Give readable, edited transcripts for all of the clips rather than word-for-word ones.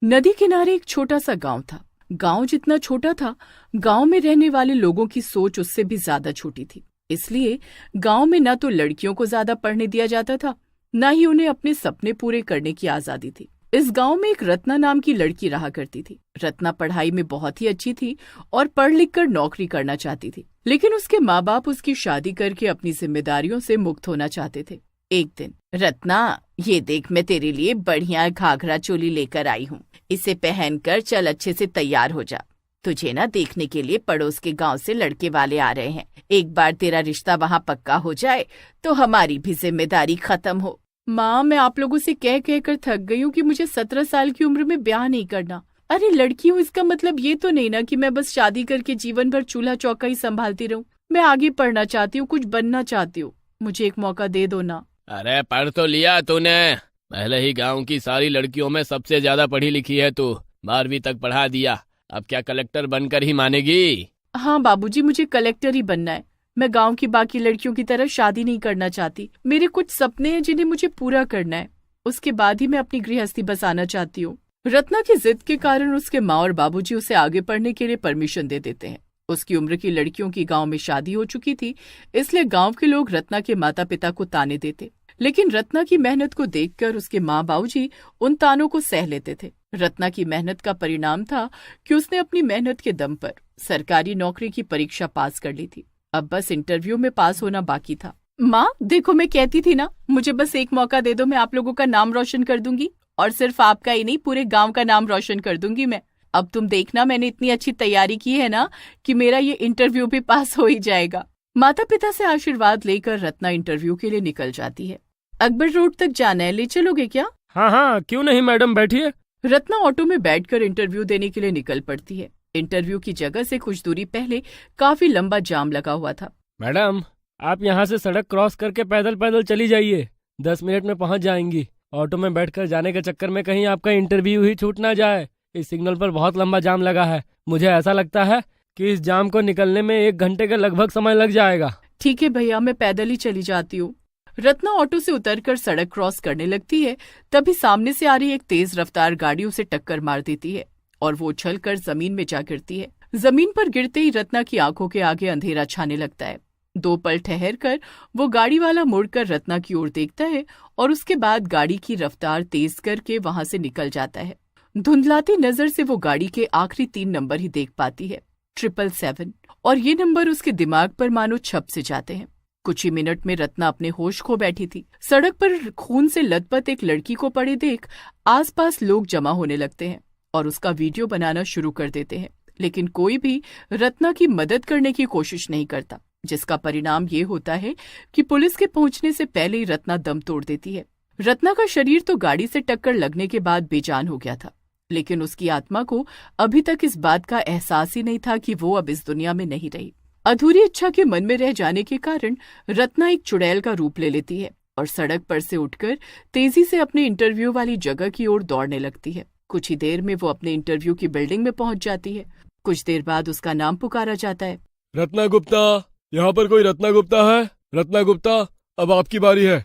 नदी किनारे एक छोटा सा गांव था। गांव जितना छोटा था, गांव में रहने वाले लोगों की सोच उससे भी ज्यादा छोटी थी। इसलिए गांव में न तो लड़कियों को ज्यादा पढ़ने दिया जाता था, न ही उन्हें अपने सपने पूरे करने की आजादी थी। इस गांव में एक रत्ना नाम की लड़की रहा करती थी। रत्ना पढ़ाई में बहुत ही अच्छी थी और पढ़ लिख कर नौकरी करना चाहती थी, लेकिन उसके माँ बाप उसकी शादी करके अपनी जिम्मेदारियों से मुक्त होना चाहते थे। एक दिन, रत्ना, ये देख, मैं तेरे लिए बढ़िया घाघरा चोली लेकर आई हूँ। इसे पहनकर चल, अच्छे से तैयार हो जा। तुझे ना देखने के लिए पड़ोस के गांव से लड़के वाले आ रहे हैं। एक बार तेरा रिश्ता वहाँ पक्का हो जाए तो हमारी भी जिम्मेदारी खत्म हो। माँ, मैं आप लोगों से कह कह कर थक गई हूँ कि मुझे 17 साल की उम्र में ब्याह नहीं करना। अरे लड़की हूँ, इसका मतलब ये तो नहीं ना कि मैं बस शादी करके जीवन भर चूल्हा चौका ही संभालती रहूं। मैं आगे पढ़ना चाहती हूँ, कुछ बनना चाहती हूँ। मुझे एक मौका दे दो ना। अरे पढ़ तो लिया तूने। पहले ही गांव की सारी लड़कियों में सबसे ज्यादा पढ़ी लिखी है तू। 12वीं तक पढ़ा दिया, अब क्या कलेक्टर बनकर ही मानेगी? हाँ बाबूजी, मुझे कलेक्टर ही बनना है। मैं गांव की बाकी लड़कियों की तरह शादी नहीं करना चाहती। मेरे कुछ सपने हैं जिन्हें मुझे पूरा करना है। उसके बाद ही मैं अपनी गृहस्थी बसाना चाहती हूँ। रत्ना की जिद के कारण उसके माँ और बाबूजी उसे आगे पढ़ने के लिए परमिशन दे देते हैं। उसकी उम्र की लड़कियों की गांव में शादी हो चुकी थी, इसलिए गांव के लोग रत्ना के माता पिता को ताने देते, लेकिन रत्ना की मेहनत को देखकर उसके माँ बाबूजी उन तानों को सह लेते थे। रत्ना की मेहनत का परिणाम था कि उसने अपनी मेहनत के दम पर सरकारी नौकरी की परीक्षा पास कर ली थी। अब बस इंटरव्यू में पास होना बाकी था। माँ देखो, मैं कहती थी ना, मुझे बस एक मौका दे दो, मैं आप लोगों का नाम रोशन कर दूंगी, और सिर्फ आपका ही नहीं, पूरे गांव का नाम रोशन कर दूंगी मैं। अब तुम देखना, मैंने इतनी अच्छी तैयारी की है ना कि मेरा ये इंटरव्यू भी पास हो ही जाएगा। माता पिता से आशीर्वाद लेकर रत्ना इंटरव्यू के लिए निकल जाती है। अकबर रोड तक जाना है, ले चलोगे क्या? हाँ हाँ, क्यों नहीं मैडम, बैठिए। रत्ना ऑटो में बैठकर इंटरव्यू देने के लिए निकल पड़ती है। इंटरव्यू की जगह से कुछ दूरी पहले काफी लंबा जाम लगा हुआ था। मैडम, आप यहाँ से सड़क क्रॉस करके पैदल पैदल चली जाइए, 10 मिनट में पहुँच जाएंगी। ऑटो में बैठकर जाने के चक्कर में कहीं आपका इंटरव्यू ही छूट ना जाए। इस सिग्नल पर बहुत लंबा जाम लगा है। मुझे ऐसा लगता है कि इस जाम को निकलने में 1 घंटे का लगभग समय लग जाएगा। ठीक है भैया, मैं पैदल ही चली जाती हूँ। रत्ना ऑटो से उतरकर सड़क क्रॉस करने लगती है, तभी सामने से आ रही एक तेज रफ्तार गाड़ी उसे टक्कर मार देती है और वो उछलकर जमीन में जा गिरती है। जमीन पर गिरते ही रत्ना की आंखों के आगे अंधेरा छाने लगता है। 2 पल ठहर कर वो गाड़ी वाला मुड़कर रत्ना की ओर देखता है और उसके बाद गाड़ी की रफ्तार तेज करके वहां से निकल जाता है। धुंधलाती नजर से वो गाड़ी के आखिरी 3 नंबर ही देख पाती है, 777, और ये नंबर उसके दिमाग पर मानो छप से जाते हैं। कुछ ही मिनट में रत्ना अपने होश खो बैठी थी। सड़क पर खून से लथपथ एक लड़की को पड़े देख आसपास लोग जमा होने लगते हैं और उसका वीडियो बनाना शुरू कर देते हैं, लेकिन कोई भी रत्ना की मदद करने की कोशिश नहीं करता, जिसका परिणाम ये होता है कि पुलिस के पहुंचने से पहले ही रत्ना दम तोड़ देती है। रत्ना का शरीर तो गाड़ी से टक्कर लगने के बाद बेजान हो गया था, लेकिन उसकी आत्मा को अभी तक इस बात का एहसास ही नहीं था कि वो अब इस दुनिया में नहीं रही। अधूरी इच्छा के मन में रह जाने के कारण रत्ना एक चुड़ैल का रूप ले लेती है और सड़क पर से उठकर तेजी से अपने इंटरव्यू वाली जगह की ओर दौड़ने लगती है। कुछ ही देर में वो अपने इंटरव्यू की बिल्डिंग में पहुंच जाती है। कुछ देर बाद उसका नाम पुकारा जाता है। रत्ना गुप्ता, यहाँ पर कोई रत्ना गुप्ता है? रत्ना गुप्ता, अब आपकी बारी है,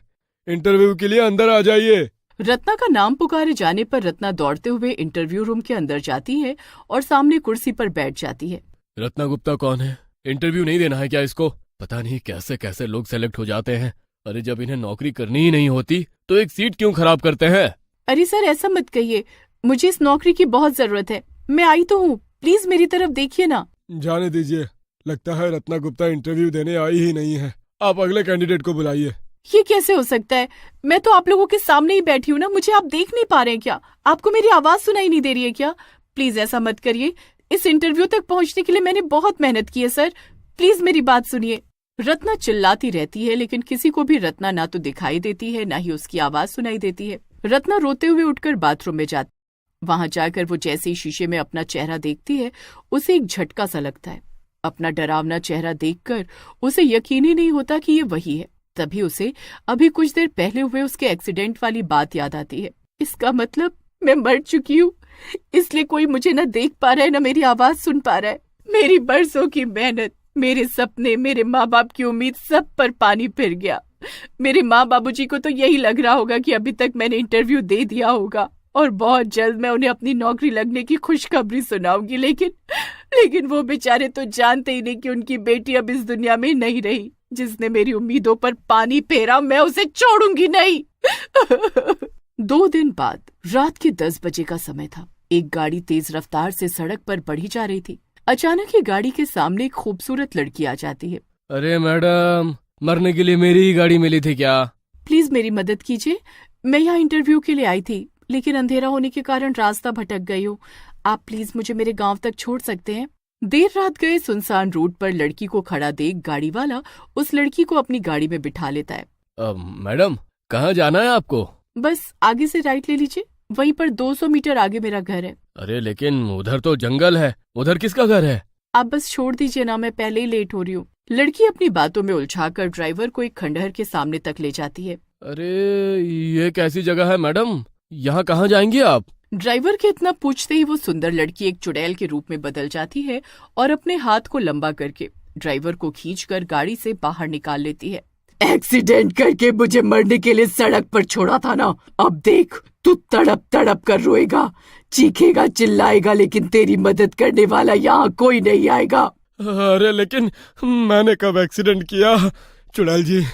इंटरव्यू के लिए अंदर आ जाइए। रत्ना का नाम पुकारे जाने पर रत्ना दौड़ते हुए इंटरव्यू रूम के अंदर जाती है और सामने कुर्सी पर बैठ जाती है। रत्ना गुप्ता कौन है? इंटरव्यू नहीं देना है क्या इसको? पता नहीं कैसे कैसे लोग सेलेक्ट हो जाते हैं। अरे जब इन्हें नौकरी करनी ही नहीं होती तो एक सीट क्यों खराब करते हैं? अरे सर, ऐसा मत कहिए, मुझे इस नौकरी की बहुत जरूरत है। मैं आई तो हूँ, प्लीज मेरी तरफ देखिए ना। जाने दीजिए, लगता है रत्ना गुप्ता इंटरव्यू देने आई ही नहीं है। आप अगले कैंडिडेट को बुलाइए। ये कैसे हो सकता है? मैं तो आप लोगों के सामने ही बैठी हूँ ना, मुझे आप देख नहीं पा रहे हैं क्या? आपको मेरी आवाज सुनाई नहीं दे रही है क्या? प्लीज ऐसा मत करिए, इस इंटरव्यू तक पहुंचने के लिए मैंने बहुत मेहनत की है सर, प्लीज मेरी बात सुनिए। रत्ना चिल्लाती रहती है, लेकिन किसी को भी रत्ना ना तो दिखाई देती है, ना ही उसकी आवाज सुनाई देती है। रत्ना रोते हुए उठकर बाथरूम में जाती। वहां जाकर वो जैसे ही शीशे में अपना चेहरा देखती है, उसे एक झटका सा लगता है। अपना डरावना चेहरा देखकर उसे यकीन ही नहीं होता कि ये वही है। तभी उसे अभी कुछ देर पहले हुए उसके एक्सीडेंट वाली बात याद आती है। इसका मतलब मैं मर चुकी हूँ, इसलिए कोई मुझे न देख पा रहा है, न मेरी आवाज सुन पा रहा है। मेरी बरसों की मेहनत, मेरे सपने, मेरे माँ बाप की उम्मीद, सब पर पानी फिर गया। मेरे माँ बाबूजी को तो यही लग रहा होगा कि अभी तक मैंने इंटरव्यू दे दिया होगा, और बहुत जल्द मैं उन्हें अपनी नौकरी लगने की खुशखबरी सुनाऊंगी। लेकिन वो बेचारे तो जानते ही नहीं कि उनकी बेटी अब इस दुनिया में नहीं रही। जिसने मेरी उम्मीदों पर पानी फेरा, मैं उसे छोड़ूंगी नहीं। 2 दिन बाद रात के 10 बजे का समय था। एक गाड़ी तेज रफ्तार से सड़क पर बढ़ी जा रही थी। अचानक ही गाड़ी के सामने एक खूबसूरत लड़की आ जाती है। अरे मैडम, मरने के लिए मेरी ही गाड़ी मिली थी क्या? प्लीज मेरी मदद कीजिए, मैं यहाँ इंटरव्यू के लिए आई थी, लेकिन अंधेरा होने के कारण रास्ता भटक गई हूँ। आप प्लीज मुझे मेरे गांव तक छोड़ सकते हैं? देर रात गए सुनसान रोड पर लड़की को खड़ा देख गाड़ी वाला उस लड़की को अपनी गाड़ी में बिठा लेता है। मैडम, कहाँ जाना है आपको? बस आगे से राइट ले लीजिए, वहीं पर 200 मीटर आगे मेरा घर है। अरे लेकिन उधर तो जंगल है, उधर किसका घर है? आप बस छोड़ दीजिए ना, मैं पहले ही लेट हो रही हूँ। लड़की अपनी बातों में उलझाकर ड्राइवर को एक खंडहर के सामने तक ले जाती है। अरे ये कैसी जगह है मैडम, यहाँ कहाँ जाएंगी आप? ड्राइवर के इतना पूछते ही वो सुंदर लड़की एक चुड़ैल के रूप में बदल जाती है और अपने हाथ को लंबा करके ड्राइवर को खींचकर गाड़ी से बाहर निकाल लेती है। एक्सीडेंट करके मुझे मरने के लिए सड़क पर छोड़ा था ना, अब देख तू तड़प तड़प कर रोएगा, चीखेगा, चिल्लाएगा, लेकिन तेरी मदद करने वाला यहाँ कोई नहीं आएगा। अरे लेकिन मैंने कब एक्सीडेंट किया? चुड़ैल जी,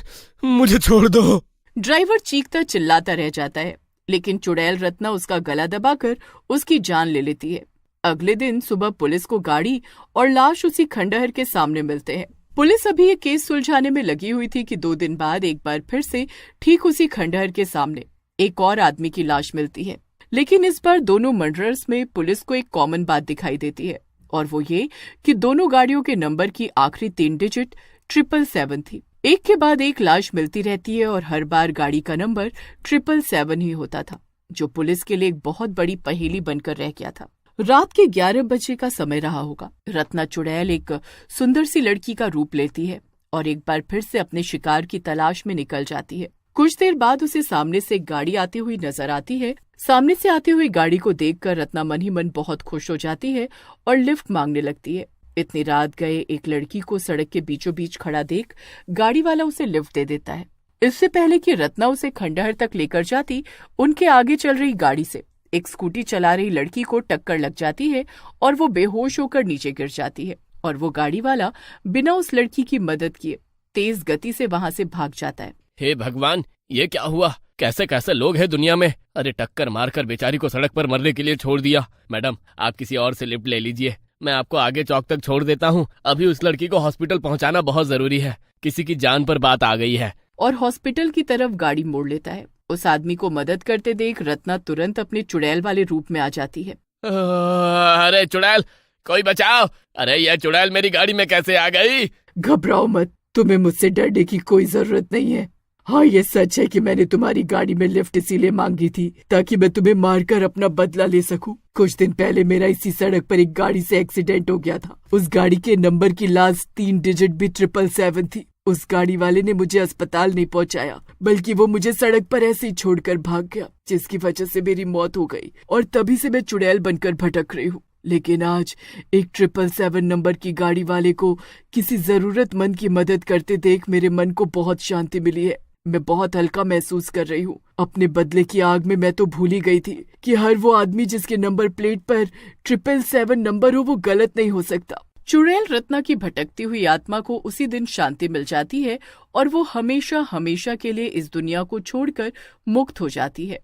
मुझे छोड़ दो। ड्राइवर चीखता चिल्लाता रह जाता है, लेकिन चुड़ैल रत्ना उसका गला दबाकर उसकी जान ले लेती है। अगले दिन सुबह पुलिस को गाड़ी और लाश उसी खंडहर के सामने मिलते हैं। पुलिस अभी ये केस सुलझाने में लगी हुई थी कि 2 दिन बाद एक बार फिर से ठीक उसी खंडहर के सामने एक और आदमी की लाश मिलती है। लेकिन इस बार दोनों मर्डर्स में पुलिस को एक कॉमन बात दिखाई देती है, और वो ये कि दोनों गाड़ियों के नंबर की आखिरी 3 डिजिट 777 थी। एक के बाद एक लाश मिलती रहती है और हर बार गाड़ी का नंबर 777 ही होता था, जो पुलिस के लिए एक बहुत बड़ी पहेली बनकर रह गया था। रात के 11 बजे का समय रहा होगा। रत्ना चुड़ैल एक सुंदर सी लड़की का रूप लेती है और एक बार फिर से अपने शिकार की तलाश में निकल जाती है। कुछ देर बाद उसे सामने से एक गाड़ी आती हुई नजर आती है। सामने से आती हुई गाड़ी को देखकर रत्ना मन ही मन बहुत खुश हो जाती है और लिफ्ट मांगने लगती है। इतनी रात गए एक लड़की को सड़क के बीचों बीच खड़ा देख गाड़ी वाला उसे लिफ्ट दे देता है। इससे पहले कि रत्ना उसे खंडहर तक लेकर जाती, उनके आगे चल रही गाड़ी से एक स्कूटी चला रही लड़की को टक्कर लग जाती है और वो बेहोश होकर नीचे गिर जाती है, और वो गाड़ी वाला बिना उस लड़की की मदद किए तेज गति से वहां से भाग जाता है। हे भगवान, ये क्या हुआ? कैसे कैसे लोग हैं दुनिया में? अरे टक्कर मारकर बेचारी को सड़क पर मरने के लिए छोड़ दिया। मैडम, आप किसी और से लिफ्ट ले लीजिए, मैं आपको आगे चौक तक छोड़ देता हूँ। अभी उस लड़की को हॉस्पिटल पहुँचाना बहुत जरूरी है, किसी की जान पर बात आ गई है। और हॉस्पिटल की तरफ गाड़ी मोड़ लेता है। उस आदमी को मदद करते देख रत्ना तुरंत अपने चुड़ैल वाले रूप में आ जाती है। अरे चुड़ैल, कोई बचाओ! अरे यह चुड़ैल मेरी गाड़ी में कैसे आ गई? घबराओ मत, तुम्हें मुझसे डरने की कोई जरूरत नहीं है। हाँ, ये सच है कि मैंने तुम्हारी गाड़ी में लिफ्ट इसीलिए मांगी थी ताकि मैं तुम्हें मारकर अपना बदला ले सकूं। कुछ दिन पहले मेरा इसी सड़क पर एक गाड़ी से एक्सीडेंट हो गया था। उस गाड़ी के नंबर की लास्ट 3 डिजिट भी 777 थी। उस गाड़ी वाले ने मुझे अस्पताल नहीं पहुंचाया, बल्कि वो मुझे सड़क पर ऐसे ही छोड़कर भाग गया, जिसकी वजह से मेरी मौत हो गई और तभी से मैं चुड़ैल बनकर भटक रही हूँ। लेकिन आज एक 777 नंबर की गाड़ी वाले को किसी जरूरतमंद की मदद करते देख मेरे मन को बहुत शांति मिली है। मैं बहुत हल्का महसूस कर रही हूँ। अपने बदले की आग में मैं तो भूल ही गई थी कि हर वो आदमी जिसके नंबर प्लेट पर 777 नंबर हो वो गलत नहीं हो सकता। चुड़ैल रत्ना की भटकती हुई आत्मा को उसी दिन शांति मिल जाती है और वो हमेशा हमेशा के लिए इस दुनिया को छोड़कर मुक्त हो जाती है।